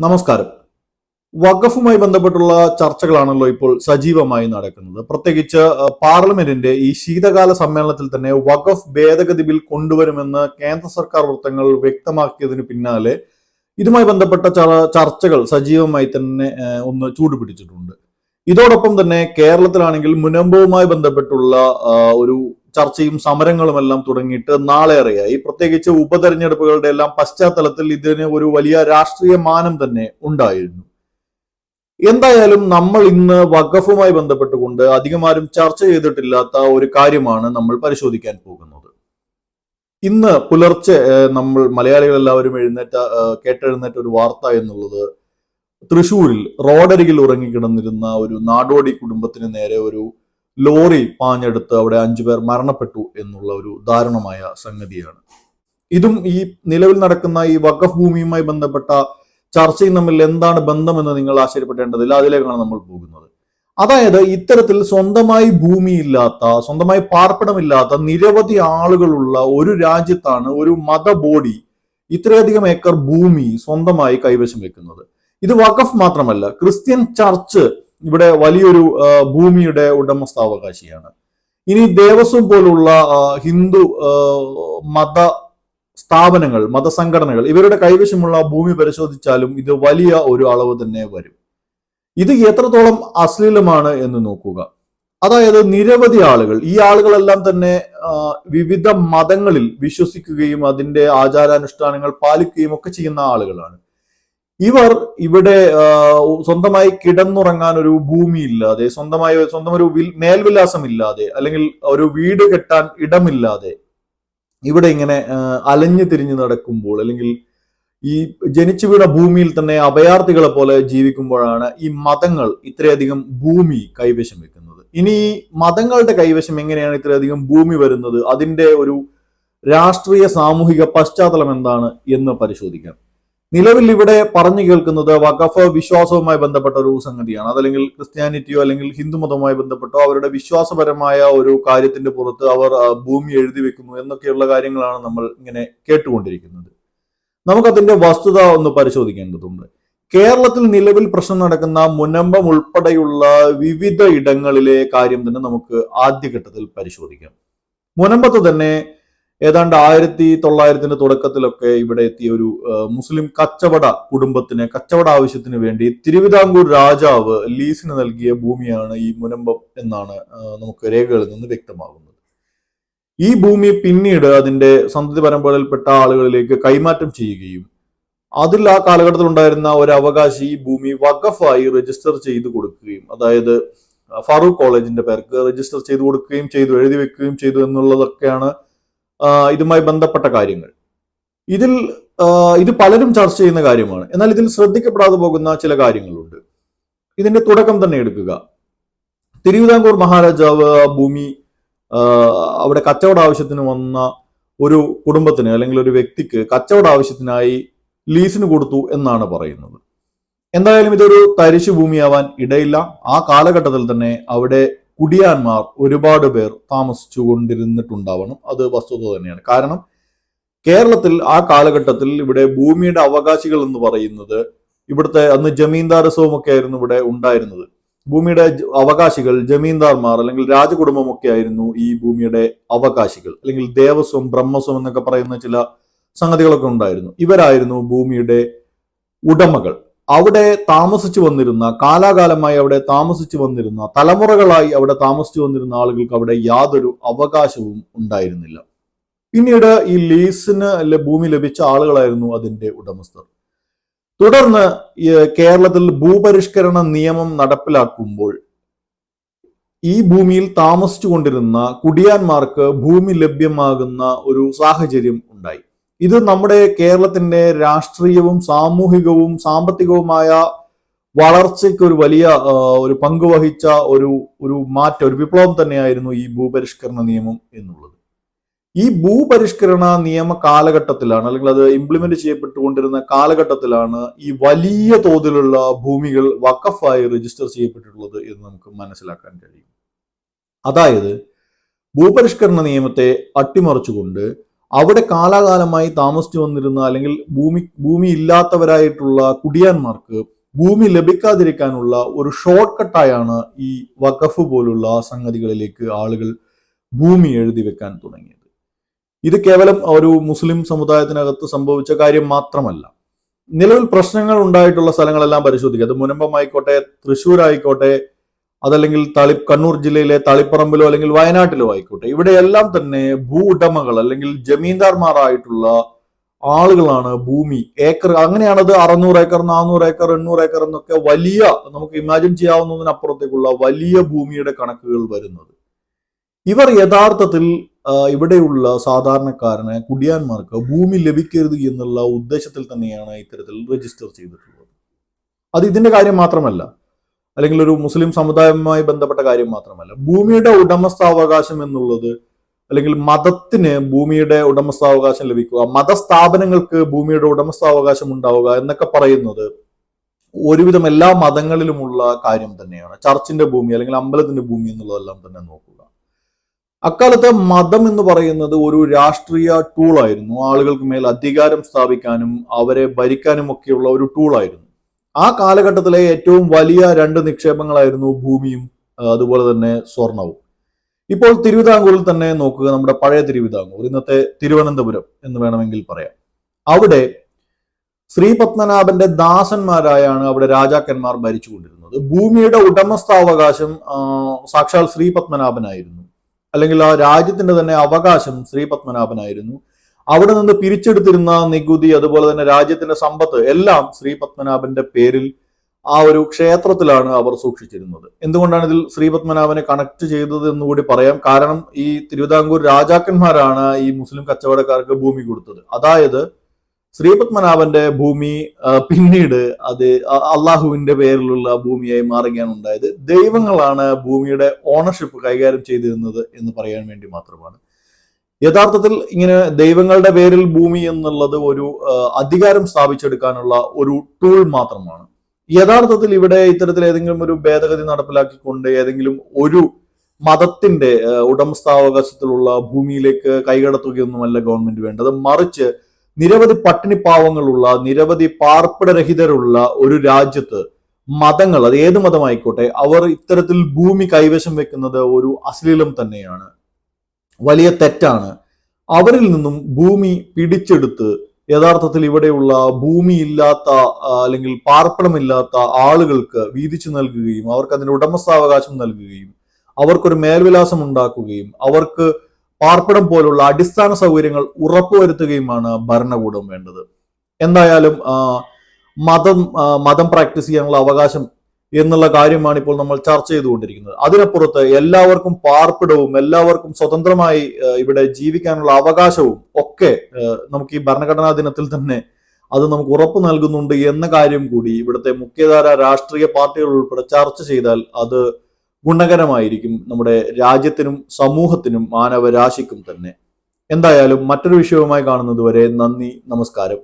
നമസ്കാരം. വഖഫുമായി ബന്ധപ്പെട്ടുള്ള ചർച്ചകളാണല്ലോ ഇപ്പോൾ സജീവമായി നടക്കുന്നത്. പ്രത്യേകിച്ച് പാർലമെന്റിന്റെ ഈ ശീതകാല സമ്മേളനത്തിൽ തന്നെ വഖഫ് ഭേദഗതി ബിൽ കൊണ്ടുവരുമെന്ന് കേന്ദ്ര സർക്കാർ വൃത്തങ്ങൾ വ്യക്തമാക്കിയതിന് പിന്നാലെ ഇതുമായി ബന്ധപ്പെട്ട ചർച്ചകൾ സജീവമായി തന്നെ ഒന്ന് ചൂടുപിടിച്ചിട്ടുണ്ട്. ഇതോടൊപ്പം തന്നെ കേരളത്തിലാണെങ്കിൽ മുനമ്പവുമായി ബന്ധപ്പെട്ടുള്ള ഒരു ചർച്ചയും സമരങ്ങളുമെല്ലാം തുടങ്ങിയിട്ട് നാളേറെയായി. പ്രത്യേകിച്ച് ഉപതെരഞ്ഞെടുപ്പുകളുടെ എല്ലാം പശ്ചാത്തലത്തിൽ ഇതിന് ഒരു വലിയ രാഷ്ട്രീയ മാനം തന്നെ ഉണ്ടായിരുന്നു. എന്തായാലും നമ്മൾ ഇന്ന് വഖഫുമായി ബന്ധപ്പെട്ടുകൊണ്ട് അധികമാരും ചർച്ച ചെയ്തിട്ടില്ലാത്ത ഒരു കാര്യമാണ് നമ്മൾ പരിശോധിക്കാൻ പോകുന്നത്. ഇന്ന് പുലർച്ചെ നമ്മൾ മലയാളികൾ എല്ലാവരും കേട്ടെഴുന്നേറ്റ ഒരു വാർത്ത എന്നുള്ളത് തൃശൂരിൽ റോഡരികിൽ ഉറങ്ങിക്കിടന്നിരുന്ന ഒരു നാടോടി കുടുംബത്തിന് നേരെ ഒരു ലോറി പാഞ്ഞെടുത്ത് അവിടെ 5 പേർ മരണപ്പെട്ടു എന്നുള്ള ഒരു ദാരുണമായ സംഗതിയാണ്. ഇതും ഈ നിലവിൽ നടക്കുന്ന ഈ വഖഫ് ഭൂമിയുമായി ബന്ധപ്പെട്ട ചർച്ചയും തമ്മിൽ എന്താണ് ബന്ധമെന്ന് നിങ്ങൾ ആശ്ചര്യപ്പെടേണ്ടതില്ല. അതിലേക്കാണ് നമ്മൾ പോകുന്നത്. അതായത് ഇത്തരത്തിൽ സ്വന്തമായി ഭൂമിയില്ലാത്ത, സ്വന്തമായി പാർപ്പിടമില്ലാത്ത നിരവധി ആളുകളുള്ള ഒരു രാജ്യത്താണ് ഒരു മത ബോഡി ഇത്രയധികം ഏക്കർ ഭൂമി സ്വന്തമായി കൈവശം വെക്കുന്നത്. ഇത് വഖഫ് മാത്രമല്ല, ക്രിസ്ത്യൻ ചർച്ച് ഇവിടെ വലിയൊരു ഭൂമിയുടെ ഉടമസ്ഥാവകാശിയാണ്. ഇനി ദേവസ്വം പോലുള്ള ഹിന്ദു മത സ്ഥാപനങ്ങൾ, മതസംഘടനകൾ, ഇവരുടെ കൈവശമുള്ള ഭൂമി പരിശോധിച്ചാലും ഇത് വലിയ ഒരു അളവ് തന്നെ വരും. ഇത് എത്രത്തോളം അശ്ലീലമാണ് എന്ന് നോക്കുക. അതായത് നിരവധി ആളുകൾ, ഈ ആളുകളെല്ലാം തന്നെ വിവിധ മതങ്ങളിൽ വിശ്വസിക്കുകയും അതിന്റെ ആചാരാനുഷ്ഠാനങ്ങൾ പാലിക്കുകയും ഒക്കെ ചെയ്യുന്ന ആളുകളാണ്. ഇവർ ഇവിടെ സ്വന്തമായി കിടന്നുറങ്ങാൻ ഒരു ഭൂമിയില്ലാതെ, സ്വന്തം ഒരു മേൽവിലാസം ഇല്ലാതെ, അല്ലെങ്കിൽ ഒരു വീട് കെട്ടാൻ ഇടമില്ലാതെ ഇവിടെ ഇങ്ങനെ അലഞ്ഞു തിരിഞ്ഞു നടക്കുമ്പോൾ, അല്ലെങ്കിൽ ഈ ജനിച്ചു വീണ ഭൂമിയിൽ തന്നെ അഭയാർത്ഥികളെ പോലെ ജീവിക്കുമ്പോഴാണ് ഈ മതങ്ങൾ ഇത്രയധികം ഭൂമി കൈവശം വെക്കുന്നത്. ഇനി ഈ മതങ്ങളുടെ കൈവശം എങ്ങനെയാണ് ഇത്രയധികം ഭൂമി വരുന്നത്, അതിന്റെ ഒരു രാഷ്ട്രീയ സാമൂഹിക പശ്ചാത്തലം എന്താണ് എന്ന് പരിശോധിക്കാം. നിലവിൽ ഇവിടെ പറഞ്ഞു കേൾക്കുന്നത് വഖഫ് വിശ്വാസവുമായി ബന്ധപ്പെട്ട ഒരു സംഗതിയാണ്. അതല്ലെങ്കിൽ ക്രിസ്ത്യാനിറ്റിയോ അല്ലെങ്കിൽ ഹിന്ദു മതവുമായി ബന്ധപ്പെട്ടോ അവരുടെ വിശ്വാസപരമായ ഒരു കാര്യത്തിന്റെ പുറത്ത് അവർ ഭൂമി എഴുതി വെക്കുന്നു എന്നൊക്കെയുള്ള കാര്യങ്ങളാണ് നമ്മൾ ഇങ്ങനെ കേട്ടുകൊണ്ടിരിക്കുന്നത്. നമുക്കതിന്റെ വസ്തുത ഒന്ന് പരിശോധിക്കേണ്ടതുണ്ട്. കേരളത്തിൽ നിലവിൽ പ്രശ്നം നടക്കുന്ന മുനമ്പം ഉൾപ്പെടെയുള്ള വിവിധ ഇടങ്ങളിലെ കാര്യം തന്നെ നമുക്ക് ആദ്യഘട്ടത്തിൽ പരിശോധിക്കാം. മുനമ്പത്ത് തന്നെ ഏതാണ്ട് 1900 തുടക്കത്തിലൊക്കെ ഇവിടെ എത്തിയ ഒരു മുസ്ലിം കച്ചവട ആവശ്യത്തിന് വേണ്ടി തിരുവിതാംകൂർ രാജാവ് ലീസിന് നൽകിയ ഭൂമിയാണ് ഈ മുനമ്പം എന്നാണ് നമുക്ക് രേഖകളിൽ നിന്ന് വ്യക്തമാകുന്നത്. ഈ ഭൂമി പിന്നീട് അതിന്റെ സന്തതി പരമ്പരയിൽപ്പെട്ട ആളുകളിലേക്ക് കൈമാറ്റം ചെയ്യുകയും അതിൽ ആ കാലഘട്ടത്തിൽ ഉണ്ടായിരുന്ന ഒരു അവകാശി ഈ ഭൂമി വഖഫായി രജിസ്റ്റർ ചെയ്തു കൊടുക്കുകയും, അതായത് ഫറൂഖ് കോളേജിന്റെ പേർക്ക് രജിസ്റ്റർ ചെയ്തു കൊടുക്കുകയും ചെയ്തു, എഴുതി വെക്കുകയും ചെയ്തു എന്നുള്ളതൊക്കെയാണ് ഇതുമായി ബന്ധപ്പെട്ട കാര്യങ്ങൾ. ഇത് പലരും ചർച്ച ചെയ്യുന്ന കാര്യമാണ്. എന്നാൽ ഇതിൽ ശ്രദ്ധിക്കപ്പെടാതെ പോകുന്ന ചില കാര്യങ്ങളുണ്ട്. ഇതിന്റെ തുടക്കം തന്നെ എടുക്കുക. തിരുവിതാംകൂർ മഹാരാജാവ് ഭൂമി അവിടെ കച്ചവട ആവശ്യത്തിന് വന്ന ഒരു കുടുംബത്തിന് അല്ലെങ്കിൽ ഒരു വ്യക്തിക്ക് കച്ചവട ആവശ്യത്തിനായി ലീസിന് കൊടുത്തു എന്നാണ് പറയുന്നത്. എന്തായാലും ഇതൊരു തരിശു ഭൂമിയാവാൻ ഇടയില്ല. ആ കാലഘട്ടത്തിൽ തന്നെ അവിടെ കുടിയാന്മാർ ഒരുപാട് പേർ താമസിച്ചു കൊണ്ടിരുന്നിട്ടുണ്ടാവണം. അത് വസ്തുത തന്നെയാണ്. കാരണം കേരളത്തിൽ ആ കാലഘട്ടത്തിൽ ഇവിടെ ഭൂമിയുടെ അവകാശികൾ എന്ന് പറയുന്നത്, ഇവിടുത്തെ അന്ന് ജമീന്ദാരസവും ഒക്കെ ആയിരുന്നു ഇവിടെ ഉണ്ടായിരുന്നത്. ഭൂമിയുടെ അവകാശികൾ ജമീന്ദാർമാർ അല്ലെങ്കിൽ രാജകുടുംബമൊക്കെ ആയിരുന്നു ഈ ഭൂമിയുടെ അവകാശികൾ. അല്ലെങ്കിൽ ദേവസ്വം, ബ്രഹ്മസ്വം എന്നൊക്കെ പറയുന്ന ചില സംഗതികളൊക്കെ ഉണ്ടായിരുന്നു. ഇവരായിരുന്നു ഭൂമിയുടെ ഉടമകൾ. അവിടെ താമസിച്ചു വന്നിരുന്ന, കാലാകാലമായി അവിടെ താമസിച്ചു വന്നിരുന്ന, തലമുറകളായി അവിടെ താമസിച്ചു വന്നിരുന്ന ആളുകൾക്ക് അവിടെ യാതൊരു അവകാശവും ഉണ്ടായിരുന്നില്ല. പിന്നീട് ഈ ലീസിന് ഭൂമി ലഭിച്ച ആളുകളായിരുന്നു അതിന്റെ ഉടമസ്ഥർ. തുടർന്ന് കേരളത്തിൽ ഭൂപരിഷ്കരണ നിയമം നടപ്പിലാക്കുമ്പോൾ ഈ ഭൂമിയിൽ താമസിച്ചു കൊണ്ടിരുന്ന കുടിയാന്മാർക്ക് ഭൂമി ലഭ്യമാകുന്ന ഒരു സാഹചര്യം ഉണ്ടായി. ഇത് നമ്മുടെ കേരളത്തിന്റെ രാഷ്ട്രീയവും സാമൂഹികവും സാമ്പത്തികവുമായ വളർച്ചയ്ക്ക് ഒരു വലിയ ഒരു പങ്കുവഹിച്ച ഒരു മാറ്റം, ഒരു വിപ്ലവം തന്നെയായിരുന്നു ഈ ഭൂപരിഷ്കരണ നിയമം എന്നുള്ളത്. ഈ ഭൂപരിഷ്കരണ നിയമ കാലഘട്ടത്തിലാണ്, അല്ലെങ്കിൽ അത് ഇംപ്ലിമെന്റ് ചെയ്യപ്പെട്ടുകൊണ്ടിരുന്ന കാലഘട്ടത്തിലാണ് ഈ വലിയ തോതിലുള്ള ഭൂമികൾ വഖഫായി രജിസ്റ്റർ ചെയ്യപ്പെട്ടിട്ടുള്ളത് എന്ന് നമുക്ക് മനസ്സിലാക്കാൻ കഴിയും. അതായത് ഭൂപരിഷ്കരണ നിയമത്തെ അട്ടിമറിച്ചുകൊണ്ട് അവിടെ കാലാകാലമായി താമസിച്ചു വന്നിരുന്ന അല്ലെങ്കിൽ ഭൂമി ഇല്ലാത്തവരായിട്ടുള്ള കുടിയാന്മാർക്ക് ഭൂമി ലഭിക്കാതിരിക്കാനുള്ള ഒരു ഷോർട്ട് കട്ടായാണ് ഈ വഖഫ് പോലുള്ള സംഗതികളിലേക്ക് ആളുകൾ ഭൂമി എഴുതി വെക്കാൻ തുടങ്ങിയത്. ഇത് കേവലം ഒരു മുസ്ലിം സമുദായത്തിനകത്ത് സംഭവിച്ച കാര്യം മാത്രമല്ല. നിലവിൽ പ്രശ്നങ്ങൾ ഉണ്ടായിട്ടുള്ള സ്ഥലങ്ങളെല്ലാം പരിശോധിക്കുക. അത് മുനമ്പം ആയിക്കോട്ടെ, തൃശ്ശൂർ ആയിക്കോട്ടെ, അതല്ലെങ്കിൽ കണ്ണൂർ ജില്ലയിലെ തളിപ്പറമ്പിലോ അല്ലെങ്കിൽ വയനാട്ടിലോ ആയിക്കോട്ടെ, ഇവിടെയെല്ലാം തന്നെ ഭൂ ഉടമകൾ അല്ലെങ്കിൽ ജമീന്ദാർമാരായിട്ടുള്ള ആളുകളാണ് ഭൂമി ഏക്കർ, അങ്ങനെയാണത് 600 ഏക്കർ, 400 ഏക്കർ, 800 ഏക്കർ എന്നൊക്കെ വലിയ, നമുക്ക് ഇമാജിൻ ചെയ്യാവുന്നതിനപ്പുറത്തേക്കുള്ള വലിയ ഭൂമിയുടെ കണക്കുകൾ വരുന്നത്. ഇവർ യഥാർത്ഥത്തിൽ ഇവിടെയുള്ള സാധാരണക്കാരന്, കുടിയാന്മാർക്ക് ഭൂമി ലഭിക്കരുത് എന്നുള്ള ഉദ്ദേശത്തിൽ തന്നെയാണ് ഇത്തരത്തിൽ രജിസ്റ്റർ ചെയ്തിട്ടുള്ളത്. അത് ഇതിന്റെ കാര്യം മാത്രമല്ല, അല്ലെങ്കിൽ ഒരു മുസ്ലിം സമുദായവുമായി ബന്ധപ്പെട്ട കാര്യം മാത്രമല്ല. ഭൂമിയുടെ ഉടമസ്ഥാവകാശം എന്നുള്ളത്, അല്ലെങ്കിൽ മതത്തിന് ഭൂമിയുടെ ഉടമസ്ഥാവകാശം ലഭിക്കുക, മതസ്ഥാപനങ്ങൾക്ക് ഭൂമിയുടെ ഉടമസ്ഥാവകാശം ഉണ്ടാവുക എന്നൊക്കെ പറയുന്നത് ഒരുവിധം എല്ലാ മതങ്ങളിലുമുള്ള കാര്യം തന്നെയാണ്. ചർച്ചിന്റെ ഭൂമി അല്ലെങ്കിൽ അമ്പലത്തിന്റെ ഭൂമി എന്നുള്ളതെല്ലാം തന്നെ നോക്കുക. അക്കാലത്ത് മതം എന്ന് പറയുന്നത് ഒരു രാഷ്ട്രീയ ടൂളായിരുന്നു. ആളുകൾക്ക് മേൽ അധികാരം സ്ഥാപിക്കാനും അവരെ ഭരിക്കാനും ഒക്കെയുള്ള ഒരു ടൂളായിരുന്നു. ആ കാലഘട്ടത്തിലെ ഏറ്റവും വലിയ 2 നിക്ഷേപങ്ങളായിരുന്നു ഭൂമിയും അതുപോലെ തന്നെ സ്വർണവും. ഇപ്പോൾ തിരുവിതാംകൂറിൽ തന്നെ നോക്കുക, നമ്മുടെ പഴയ തിരുവിതാംകൂർ, ഇന്നത്തെ തിരുവനന്തപുരം എന്ന് വേണമെങ്കിൽ പറയാം. അവിടെ ശ്രീപത്മനാഭന്റെ ദാസന്മാരായാണ് അവിടെ രാജാക്കന്മാർ ഭരിച്ചുകൊണ്ടിരുന്നത്. ഭൂമിയുടെ ഉടമസ്ഥാവകാശം സാക്ഷാൽ ശ്രീപത്മനാഭനായിരുന്നു, അല്ലെങ്കിൽ ആ രാജ്യത്തിന്റെ തന്നെ അവകാശം ശ്രീപത്മനാഭനായിരുന്നു. അവിടെ നിന്ന് പിരിച്ചെടുത്തിരുന്ന നികുതി, അതുപോലെ തന്നെ രാജ്യത്തിന്റെ സമ്പത്ത് എല്ലാം ശ്രീപത്മനാഭന്റെ പേരിൽ ആ ഒരു ക്ഷേത്രത്തിലാണ് അവർ സൂക്ഷിച്ചിരുന്നത്. എന്തുകൊണ്ടാണ് ഇതിൽ ശ്രീപത്മനാഭനെ കണക്ട് ചെയ്തത് എന്നുകൂടി പറയാം. കാരണം ഈ തിരുവിതാംകൂർ രാജാക്കന്മാരാണ് ഈ മുസ്ലിം കച്ചവടക്കാർക്ക് ഭൂമി കൊടുത്തത്. അതായത് ശ്രീപത്മനാഭന്റെ ഭൂമി പിന്നീട് അത് അള്ളാഹുവിന്റെ പേരിലുള്ള ഭൂമിയായി മാറുകയാണ് ഉണ്ടായത്. ദൈവങ്ങളാണ് ഭൂമിയുടെ ഓണർഷിപ്പ് കൈകാര്യം ചെയ്തിരുന്നത് എന്ന് പറയാൻ വേണ്ടി മാത്രമാണ്. യഥാർത്ഥത്തിൽ ഇങ്ങനെ ദൈവങ്ങളുടെ പേരിൽ ഭൂമി എന്നുള്ളത് ഒരു അധികാരം സ്ഥാപിച്ചെടുക്കാനുള്ള ഒരു ടൂൾ മാത്രമാണ്. യഥാർത്ഥത്തിൽ ഇവിടെ ഇത്തരത്തിൽ ഏതെങ്കിലും ഒരു ഭേദഗതി നടപ്പിലാക്കിക്കൊണ്ട് ഏതെങ്കിലും ഒരു മതത്തിന്റെ ഉടമസ്ഥാവകാശത്തിലുള്ള ഭൂമിയിലേക്ക് കൈകടത്തുകയൊന്നുമല്ല ഗവൺമെന്റ് വേണ്ടത്. മറിച്ച് നിരവധി പട്ടിണിപ്പാവങ്ങളുള്ള, നിരവധി പാർപ്പിടരഹിതരുള്ള ഒരു രാജ്യത്ത് മതങ്ങൾ, അത് ഏത് മതമായിക്കോട്ടെ, അവർ ഇത്തരത്തിൽ ഭൂമി കൈവശം വെക്കുന്നത് ഒരു അശ്ലീലം തന്നെയാണ്, വലിയ തെറ്റാണ്. അവരിൽ നിന്നും ഭൂമി പിടിച്ചെടുത്ത് യഥാർത്ഥത്തിൽ ഇവിടെയുള്ള ഭൂമിയില്ലാത്ത അല്ലെങ്കിൽ പാർപ്പിടമില്ലാത്ത ആളുകൾക്ക് വീതിച്ചു നൽകുകയും അവർക്ക് അതിന്റെ ഉടമസ്ഥാവകാശം നൽകുകയും അവർക്കൊരു മേൽവിലാസം ഉണ്ടാക്കുകയും അവർക്ക് പാർപ്പിടം പോലുള്ള അടിസ്ഥാന സൗകര്യങ്ങൾ ഉറപ്പുവരുത്തുകയുമാണ് ഭരണകൂടം വേണ്ടത്. എന്തായാലും മതം പ്രാക്ടീസ് ചെയ്യാനുള്ള അവകാശം എന്നുള്ള കാര്യമാണ് ഇപ്പോൾ നമ്മൾ ചർച്ച ചെയ്തുകൊണ്ടിരിക്കുന്നത്. അതിനപ്പുറത്ത് എല്ലാവർക്കും പാർപ്പിടവും എല്ലാവർക്കും സ്വതന്ത്രമായി ഇവിടെ ജീവിക്കാനുള്ള അവകാശവും ഒക്കെ നമുക്ക് ഈ ഭരണഘടനാ ദിനത്തിൽ തന്നെ അത് നമുക്ക് ഉറപ്പു നൽകുന്നുണ്ട് എന്ന കാര്യം കൂടി ഇവിടുത്തെ മുഖ്യധാര രാഷ്ട്രീയ പാർട്ടികൾ ഉൾപ്പെടെ ചർച്ച ചെയ്താൽ അത് ഗുണകരമായിരിക്കും നമ്മുടെ രാജ്യത്തിനും സമൂഹത്തിനും മാനവരാശിക്കും തന്നെ. എന്തായാലും മറ്റൊരു വിഷയവുമായി കാണുന്നത് വരെ നന്ദി, നമസ്കാരം.